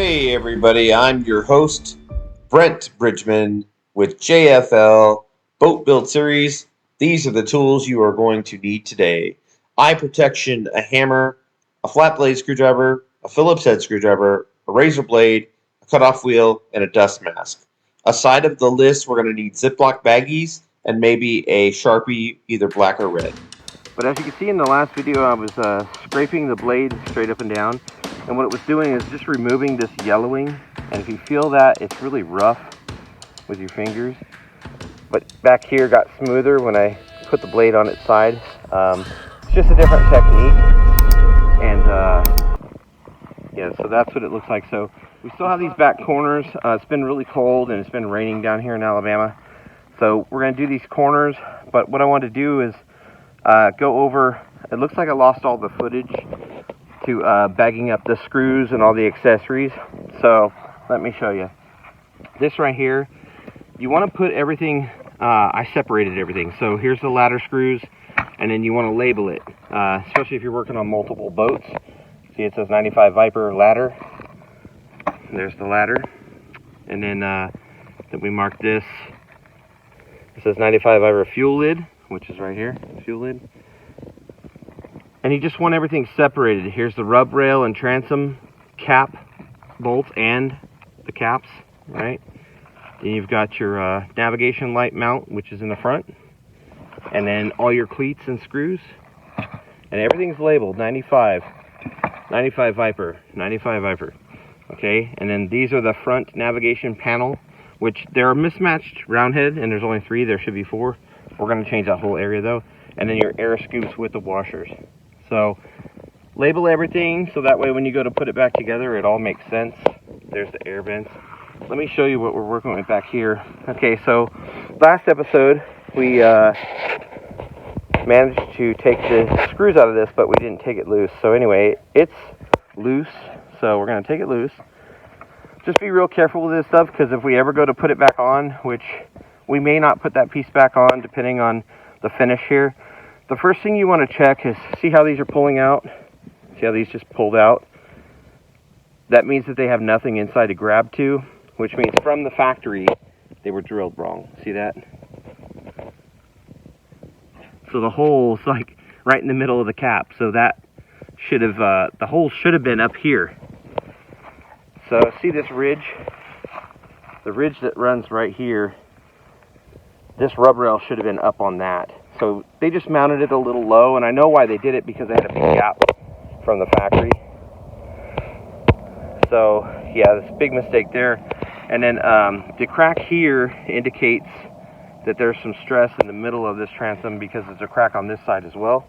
Hey everybody, I'm your host, Brent Bridgeman with JFL Boat Build Series. These are the tools you are going to need today. Eye protection, a hammer, a flat blade screwdriver, a Phillips head screwdriver, a razor blade, a cutoff wheel, and a dust mask. Aside of the list, we're going to need Ziploc baggies and maybe a Sharpie, either black or red. But as you can see in the last video, I was scraping the blade straight up and down. And what it was doing is just removing this yellowing. And if you feel that, it's really rough with your fingers. But back here got smoother when I put the blade on its side. It's just a different technique. And yeah, so that's what it looks like. So we still have these back corners. It's been really cold and it's been raining down here in Alabama. So we're going to do these corners. But what I want to do is go over, it looks like I lost all the footage to bagging up the screws and all the accessories. So let me show you. This right here, you want to put everything, I separated everything. So here's the ladder screws, and then you want to label it, especially if you're working on multiple boats. See, it says 95 Viper ladder. There's the ladder. And then we mark this. It says 95 Viper fuel lid, which is right here, fuel lid. And you just want everything separated. Here's the rub rail and transom cap bolts and the caps, right? Then you've got your navigation light mount, which is in the front. And then all your cleats and screws. And everything's labeled 95 Viper, 95 Viper. Okay, and then these are the front navigation panel, which they're mismatched round head, and there's only 3, there should be 4. We're going to change that whole area though. And then your air scoops with the washers. So label everything so that way when you go to put it back together, it all makes sense. There's the air vents. Let me show you what we're working with back here. Okay, so last episode we managed to take the screws out of this, but we didn't take it loose. So anyway, it's loose. So we're going to take it loose. Just be real careful with this stuff, because if we ever go to put it back on, which we may not put that piece back on depending on the finish here. The first thing you want to check is, see how these are pulling out? See how these just pulled out? That means that they have nothing inside to grab to, which means from the factory they were drilled wrong. See that? So the hole's like right in the middle of the cap. So that should have, the hole should have been up here. So see this ridge? The ridge that runs right here, this rub rail should have been up on that. So they just mounted it a little low, and I know why they did it, because they had a big gap from the factory. So yeah, that's a big mistake there. And then the crack here indicates that there's some stress in the middle of this transom, because there's a crack on this side as well.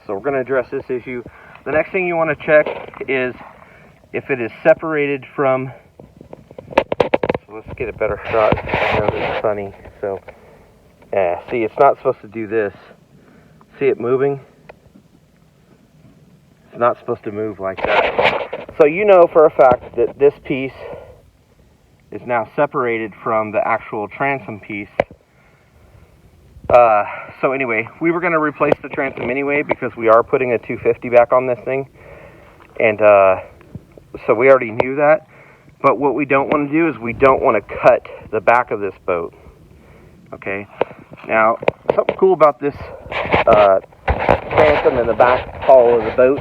So we're going to address this issue. The next thing you want to check is if it is separated from, so let's get a better shot. I know it's sunny, so see, it's not supposed to do this. See it moving? It's not supposed to move like that. So you know for a fact that this piece is now separated from the actual transom piece. So anyway, we were going to replace the transom anyway, because we are putting a 250 back on this thing. And so we already knew that. But what we don't want to do is we don't want to cut the back of this boat. Okay? Now, something cool about this transom in the back hull of the boat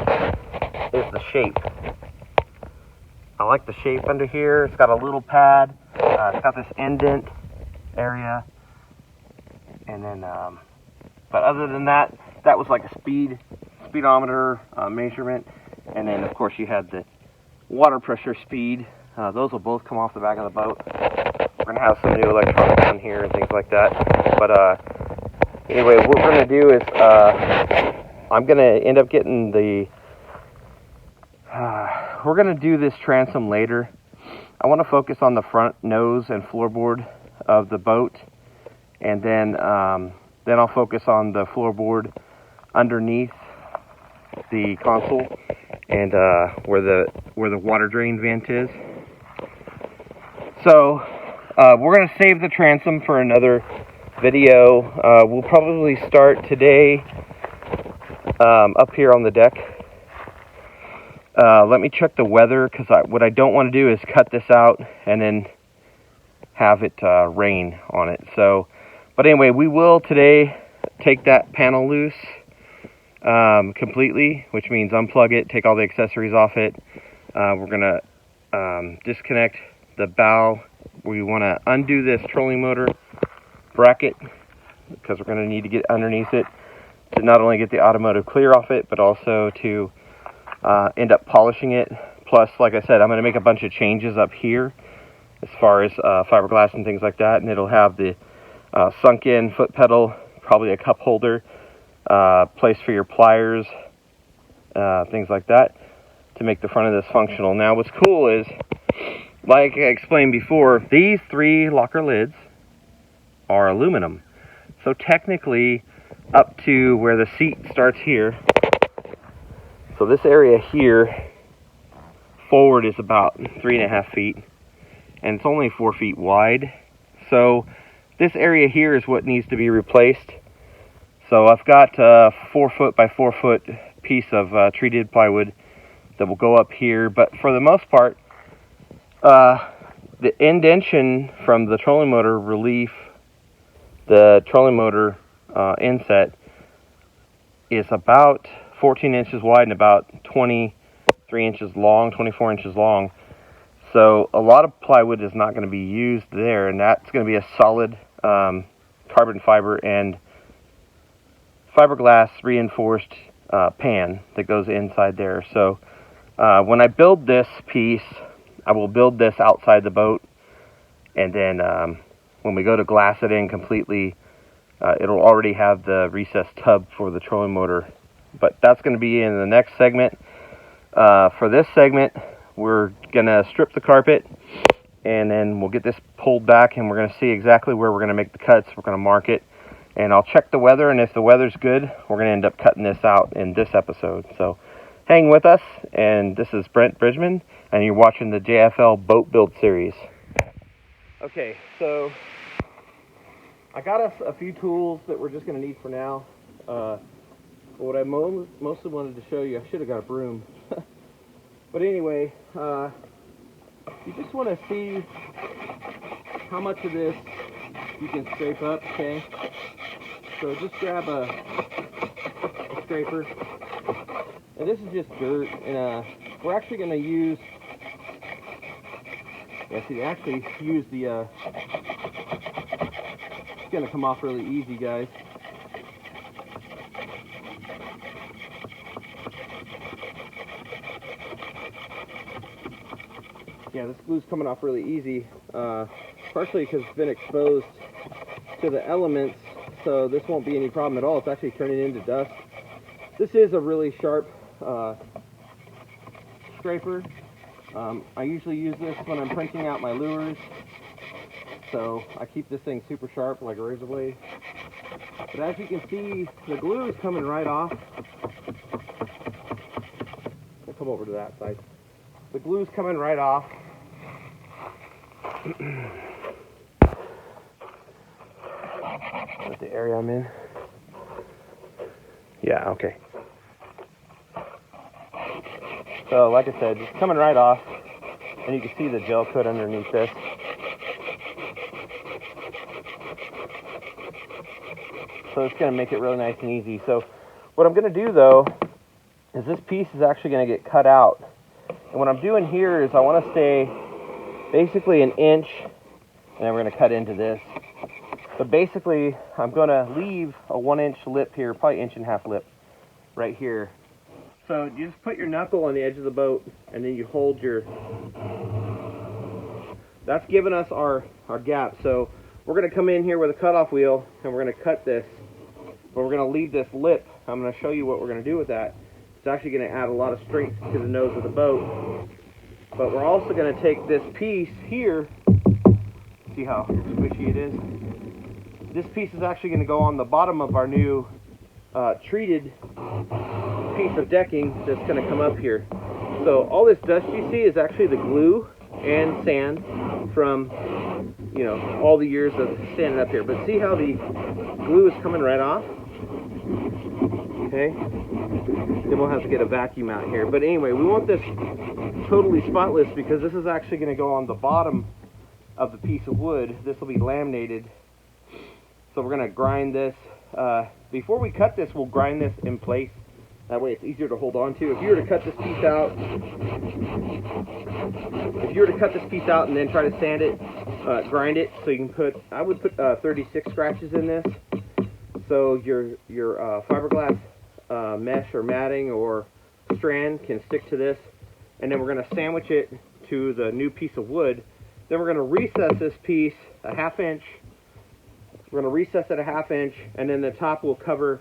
is the shape. I like the shape under here. It's got a little pad. It's got this indent area. And then, but other than that, that was like a speedometer measurement. And then, of course, you had the water pressure speed. Those will both come off the back of the boat. We're going to have some new electronics on here and things like that. But anyway, what we're going to do is I'm going to end up getting the... we're going to do this transom later. I want to focus on the front nose and floorboard of the boat. And then I'll focus on the floorboard underneath the console and where the water drain vent is. So we're going to save the transom for another video. We'll probably start today up here on the deck. Let me check the weather, because what I don't want to do is cut this out and then have it rain on it. So, but anyway, we will today take that panel loose completely, which means unplug it, take all the accessories off it. We're going to disconnect the bow. We want to undo this trolling motor bracket, because we're going to need to get underneath it to not only get the automotive clear off it, but also to end up polishing it. Plus, like I said, I'm going to make a bunch of changes up here as far as fiberglass and things like that, and it'll have the sunk in foot pedal, probably a cup holder, place for your pliers, things like that, to make the front of this functional. Now what's cool is, like I explained before, these 3 locker lids are aluminum. So technically, up to where the seat starts here, so this area here forward is about 3.5 feet, and it's only 4 feet wide. So this area here is what needs to be replaced. So I've got a 4 foot by 4 foot piece of treated plywood that will go up here, but for the most part, the indentation from the trolling motor relief, the trolling motor inset, is about 14 inches wide and about 23 inches long, 24 inches long. So a lot of plywood is not going to be used there, and that's going to be a solid carbon fiber and fiberglass reinforced pan that goes inside there. So when I build this piece, I will build this outside the boat, and then when we go to glass it in completely, it'll already have the recessed tub for the trolling motor. But that's going to be in the next segment. For this segment, we're going to strip the carpet, and then we'll get this pulled back, and we're going to see exactly where we're going to make the cuts. We're going to mark it, and I'll check the weather, and if the weather's good, we're going to end up cutting this out in this episode. So hang with us, and this is Brent Bridgeman, and you're watching the JFL Boat Build Series. Okay, so I got us a few tools that we're just going to need for now. What I mostly wanted to show you, I should have got a broom. But anyway, you just want to see how much of this you can scrape up, okay? So just grab a scraper. And this is just dirt, and we're actually going to use, actually use the, it's going to come off really easy, guys. Yeah, this glue's coming off really easy, partially because it's been exposed to the elements, so this won't be any problem at all. It's actually turning into dust. This is a really sharp scraper. I usually use this when I'm printing out my lures, so I keep this thing super sharp like a razor blade. But as you can see, the glue is coming right off. We'll come over to that side. The glue's coming right off. That's the area I'm in. Yeah, okay. So, like I said, it's coming right off, and you can see the gel coat underneath this. So it's going to make it really nice and easy. So what I'm going to do, though, is this piece is actually going to get cut out. And what I'm doing here is I want to stay basically an inch, and then we're going to cut into this. But basically, I'm going to leave a 1-inch lip here, probably 1.5-inch lip right here. So you just put your knuckle on the edge of the boat, and then you hold your... That's giving us our gap. So we're going to come in here with a cutoff wheel, and we're going to cut this. But we're going to leave this lip. I'm going to show you what we're going to do with that. It's actually going to add a lot of strength to the nose of the boat. But we're also going to take this piece here. See how squishy it is? This piece is actually going to go on the bottom of our new treated piece of decking that's going to come up here. So all this dust you see is actually the glue and sand from, you know, all the years of standing up here. But see how the glue is coming right off? Okay, then we'll have to get a vacuum out here. But anyway, we want this totally spotless because this is actually going to go on the bottom of the piece of wood. This will be laminated. So we're going to grind this. Before we cut this, we'll grind this in place. That way it's easier to hold on to. If you were to cut this piece out, and then try to sand it, grind it, so you can put, I would put 36 scratches in this. So your fiberglass mesh or matting or strand can stick to this. And then we're going to sandwich it to the new piece of wood. Then we're going to recess this piece a 1/2 inch. We're going to recess it a 1/2 inch, and then the top will cover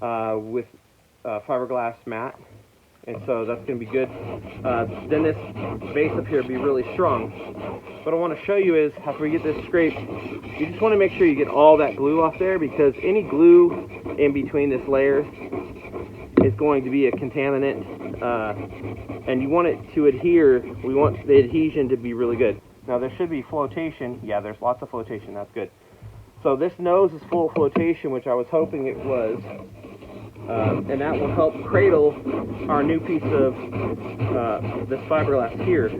with fiberglass mat, and so that's going to be good. Then this base up here will be really strong. What I want to show you is, after we get this scraped, you just want to make sure you get all that glue off there, because any glue in between this layer is going to be a contaminant, and you want it to adhere. We want the adhesion to be really good. Now there should be flotation. Yeah, there's lots of flotation. That's good. So this nose is full of flotation, which I was hoping it was, and that will help cradle our new piece of this fiberglass here.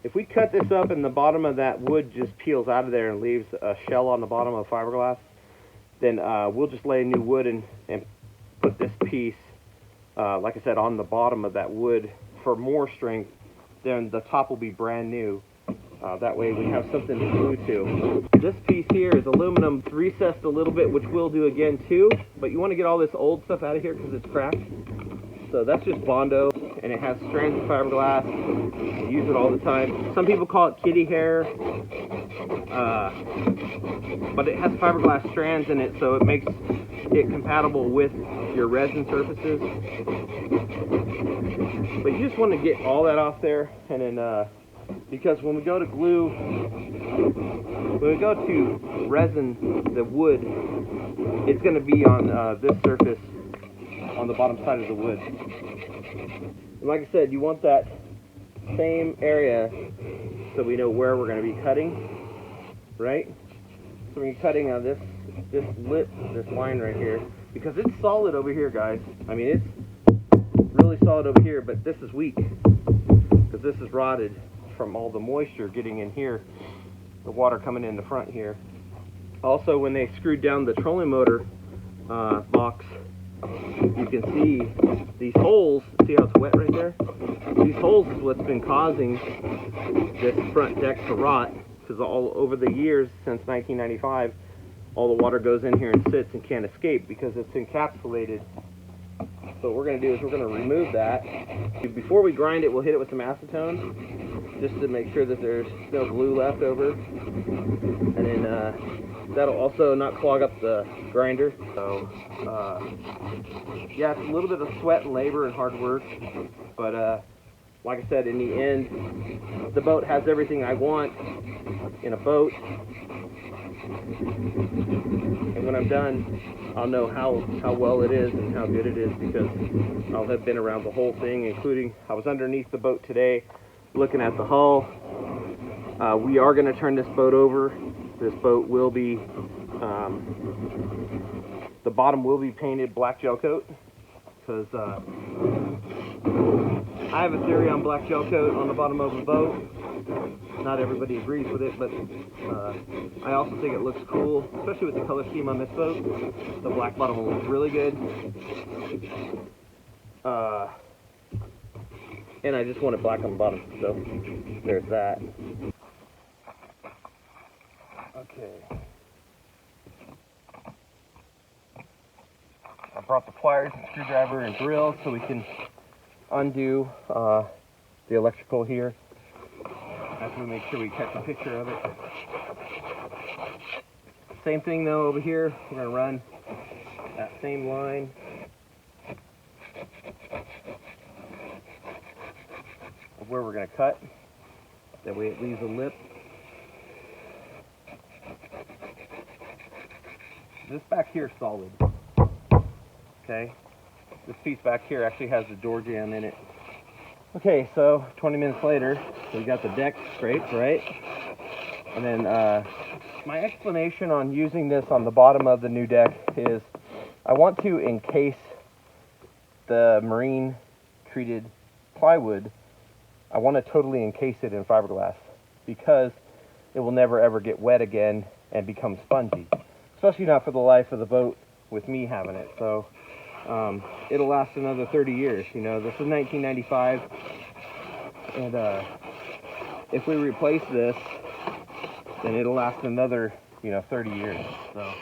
If we cut this up and the bottom of that wood just peels out of there and leaves a shell on the bottom of fiberglass, then we'll just lay new wood and put this piece, like I said, on the bottom of that wood for more strength. Then the top will be brand new. That way we have something to glue to. This piece here is aluminum, recessed a little bit, which we'll do again too, but you want to get all this old stuff out of here because it's cracked. So that's just Bondo, and it has strands of fiberglass. We use it all the time. Some people call it kitty hair, but it has fiberglass strands in it, so it makes it compatible with your resin surfaces. But you just want to get all that off there, and then because when we go to glue, when we go to resin the wood, it's going to be on this surface on the bottom side of the wood. And like I said, you want that same area so we know where we're going to be cutting, right? So we're cutting on this line right here, because it's solid over here, guys. I mean, it's really solid over here, but this is weak because this is rotted from all the moisture getting in here, the water coming in the front here. Also, when they screwed down the trolling motor box, you can see these holes. See how it's wet right there? These holes is what's been causing this front deck to rot, because all over the years since 1995, all the water goes in here and sits and can't escape because it's encapsulated. So what we're going to do is we're going to remove that. Before we grind it, we'll hit it with some acetone, just to make sure that there's no glue left over. And then that'll also not clog up the grinder. So yeah, it's a little bit of sweat and labor and hard work, but like I said, in the end, the boat has everything I want in a boat. And when I'm done, I'll know how well it is and how good it is, because I'll have been around the whole thing, including I was underneath the boat today looking at the hull. We are going to turn this boat over. This boat will be, the bottom will be painted black gel coat, because I have a theory on black gel coat on the bottom of a boat. Not everybody agrees with it, but I also think it looks cool, especially with the color scheme on this boat. The black bottom will look really good. And I just want it black on the bottom, so there's that. Okay. I brought the pliers, and screwdriver, and drill so we can undo the electrical here. After we make sure we catch a picture of it. Same thing though over here. We're going to run that same line. Of where we're going to cut. That way it leaves a lip. This back here is solid. Okay. This piece back here actually has the door jamb in it. Okay, so 20 minutes later, we got the deck scraped, right? And then my explanation on using this on the bottom of the new deck is I want to encase the marine treated plywood, I want to totally encase it in fiberglass because it will never ever get wet again and become spongy, especially not for the life of the boat with me having it. So it'll last another 30 years. You know, this is 1995, and if we replace this, then it'll last another, 30 years. So,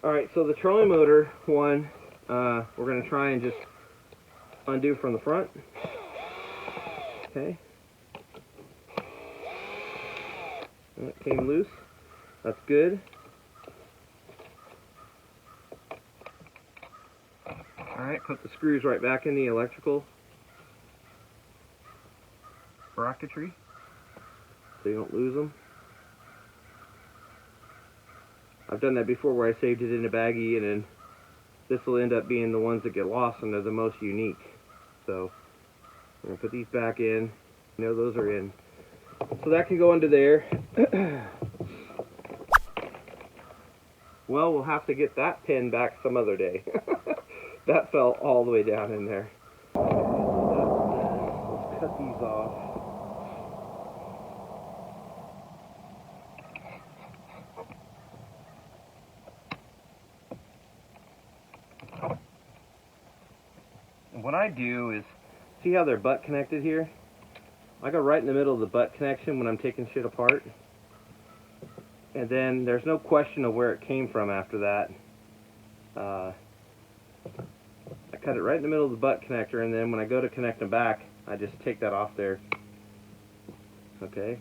all right. So the trolling motor one, we're gonna try and just undo from the front. Okay. And it came loose. That's good. Alright, put the screws right back in the electrical bracketry so you don't lose them. I've done that before where I saved it in a baggie, and then this will end up being the ones that get lost and they're the most unique. So I'm going to put these back in. Those are in. So that can go under there. Well, we'll have to get that pin back some other day. That fell all the way down in there. Let's cut these off. And what I do is, see how they're butt connected here? I go right in the middle of the butt connection when I'm taking shit apart. And then there's no question of where it came from after that. I cut it right in the middle of the butt connector, and then when I go to connect them back, I just take that off there. Okay.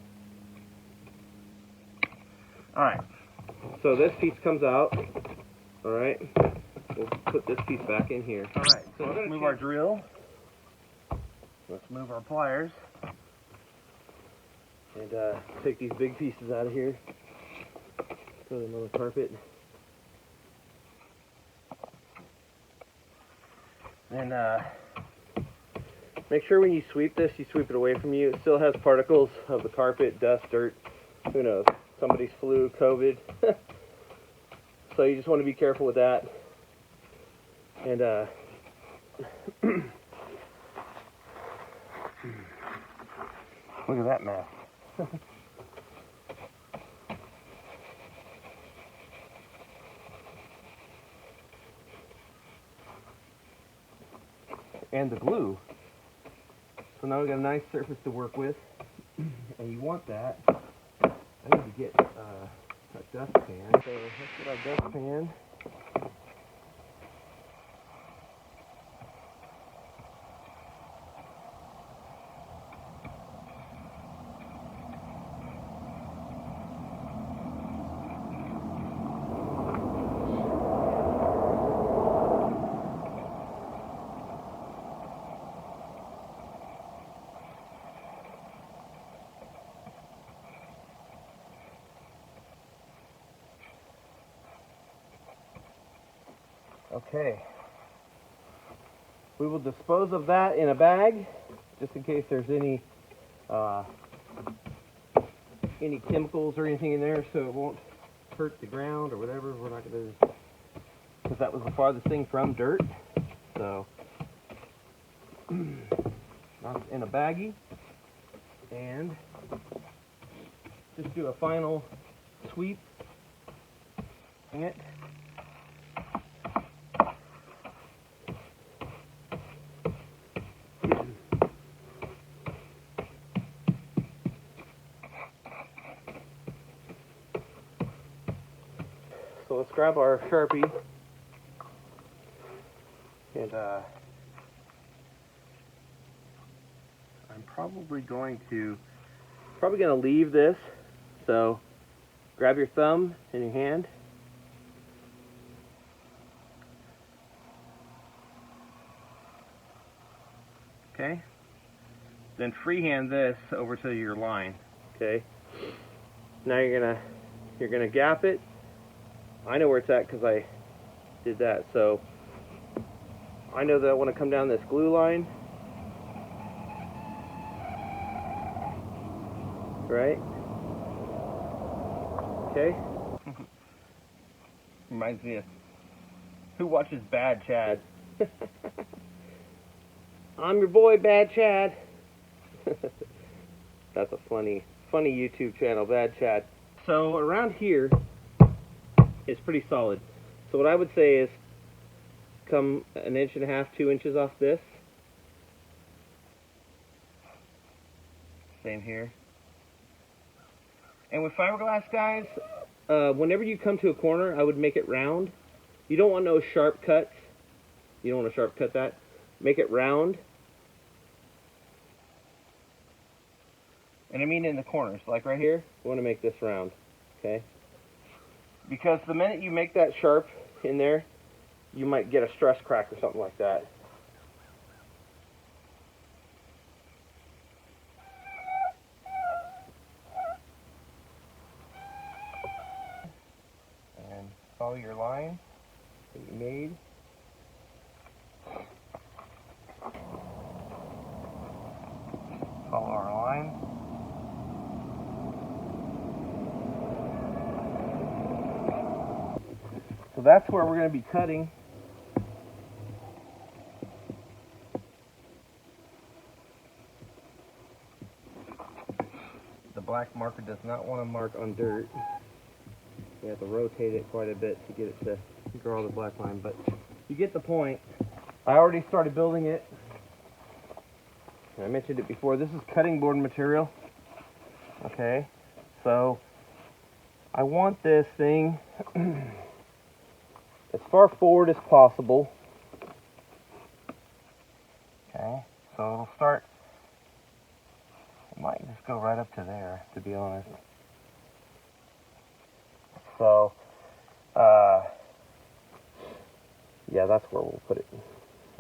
Alright. So this piece comes out. Alright. We'll put this piece back in here. Alright, so let's move our drill. Let's move our pliers. And take these big pieces out of here. Throw them on the carpet. And make sure when you sweep this, you sweep it away from you. It still has particles of the carpet, dust, dirt, who knows, somebody's flu, COVID. So you just want to be careful with that. And look at that mess. And the glue. So now we got a nice surface to work with, and you want that. I need to get a dustpan. So let's get our dustpan. Okay. We will dispose of that in a bag, just in case there's any chemicals or anything in there, so it won't hurt the ground or whatever. We're not going to, because that was the farthest thing from dirt. So, now in a baggie, and just do a final sweep. It. So let's grab our Sharpie, and I'm probably going to leave this. So grab your thumb in your hand. Okay. Then freehand this over to your line. Okay. Now you're gonna gap it. I know where it's at because I did that. So I know that I want to come down this glue line. Right? Okay. Reminds me of Who watches Bad Chad? I'm your boy, Bad Chad. That's a funny YouTube channel, Bad Chad. So around here is pretty solid. So what I would say is come 1.5 inches, 2 inches off this. Same here. And with fiberglass, guys, whenever you come to a corner, I would make it round. You don't want no sharp cuts. You don't want to sharp cut that. Make it round. And I mean in the corners, like right here, you want to make this round, okay? Because the minute you make that sharp in there, you might get a stress crack or something like that. And follow your line that you made. Follow our line. So that's where we're going to be cutting. The black marker does not want to mark on dirt. You have to rotate it quite a bit to get it to draw the black line, but you get the point. I already started building it. I mentioned it before. This is cutting board material. Okay, so I want this thing as far forward as possible. Okay, so it'll start. It might just go right up to there, to be honest. So, yeah, that's where we'll put it.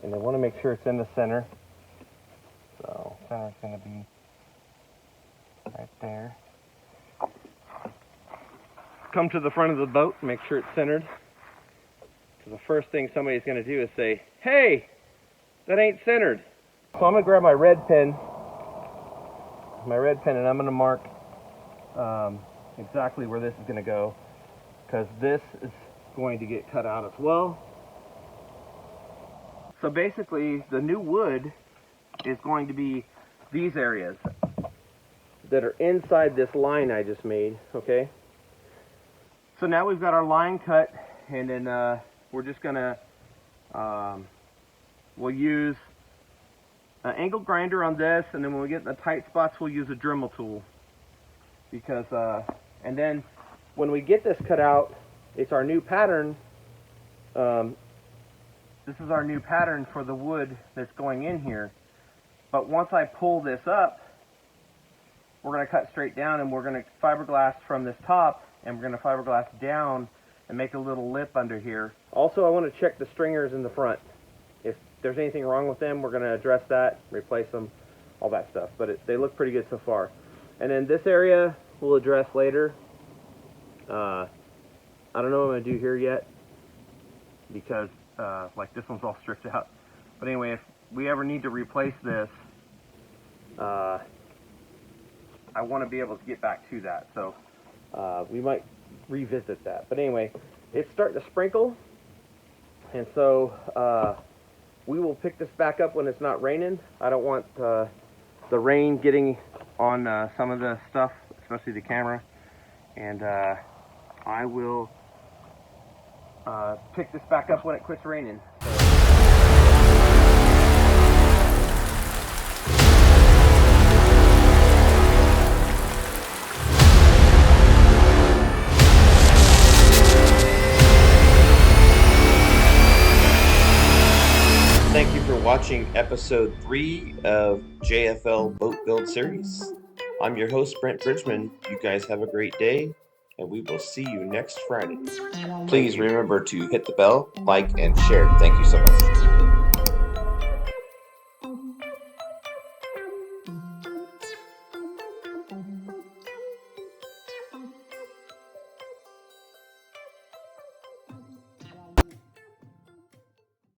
And I want to make sure it's in the center. So, center's going to be right there. Come to the front of the boat, make sure it's centered. Because the first thing somebody's going to do is say, "Hey, that ain't centered." So I'm going to grab my red pen, and I'm going to mark exactly where this is going to go, because this is going to get cut out as well. So basically, the new wood is going to be these areas that are inside this line I just made, okay? So now we've got our line cut, and then we're just gonna, we'll use an angle grinder on this, and then when we get in the tight spots, we'll use a Dremel tool. Because, and then when we get this cut out, it's our new pattern. This is our new pattern for the wood that's going in here. But once I pull this up, we're going to cut straight down, and we're going to fiberglass from this top, and we're going to fiberglass down and make a little lip under here. Also, I want to check the stringers in the front. If there's anything wrong with them, we're going to address that, replace them, all that stuff. But they look pretty good so far. And then this area we'll address later. I don't know what I'm going to do here yet, because like this one's all stripped out. But anyway, if we ever need to replace this, I want to be able to get back to that. So we might revisit that. But anyway, it's starting to sprinkle, and so we will pick this back up when it's not raining. I don't want the rain getting on some of the stuff, especially the camera. And I will pick this back up when it quits raining. Thank you for watching episode 3 of JFL Boat Build Series. I'm your host, Brent Bridgeman. You guys have a great day, and we will see you next Friday. Please remember to hit the bell, like, and share. Thank you so much.